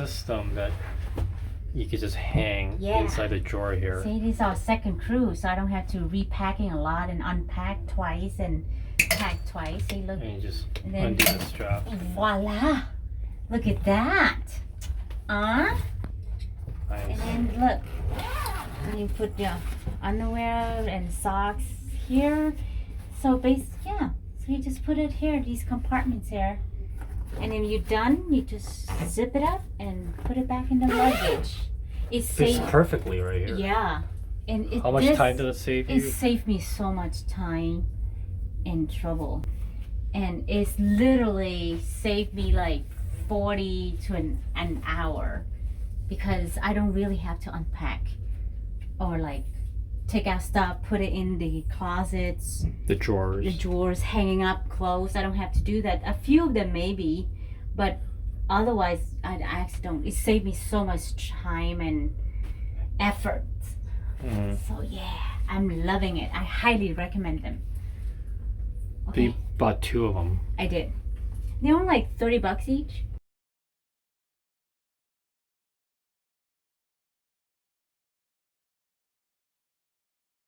system that you could just hang Yeah. inside the drawer here. See, this is our second cruise, so I don't have to repacking a lot and unpack twice and pack twice. See, look. And you just And then undo the strap. voila! Look at that. And Nice. then look. And you put your underwear and socks here. So yeah. So you just put it here, these compartments here. And then you're done, you just zip it up and put it back in the luggage. It Fits saves, perfectly right here. yeah. And How much time did it save it you? saved me so much time and trouble. And it's literally saved me like 40 to an hour because I don't really have to unpack or like take out stuff, put it in the closets, The drawers. the drawers, hanging up clothes. I don't have to do that. A few of them maybe, but otherwise I actually don't. It saved me so much time and effort. Mhm. So yeah, I'm loving it. I highly recommend them. But you Okay, bought 2 of them. I did. They were like $30 each.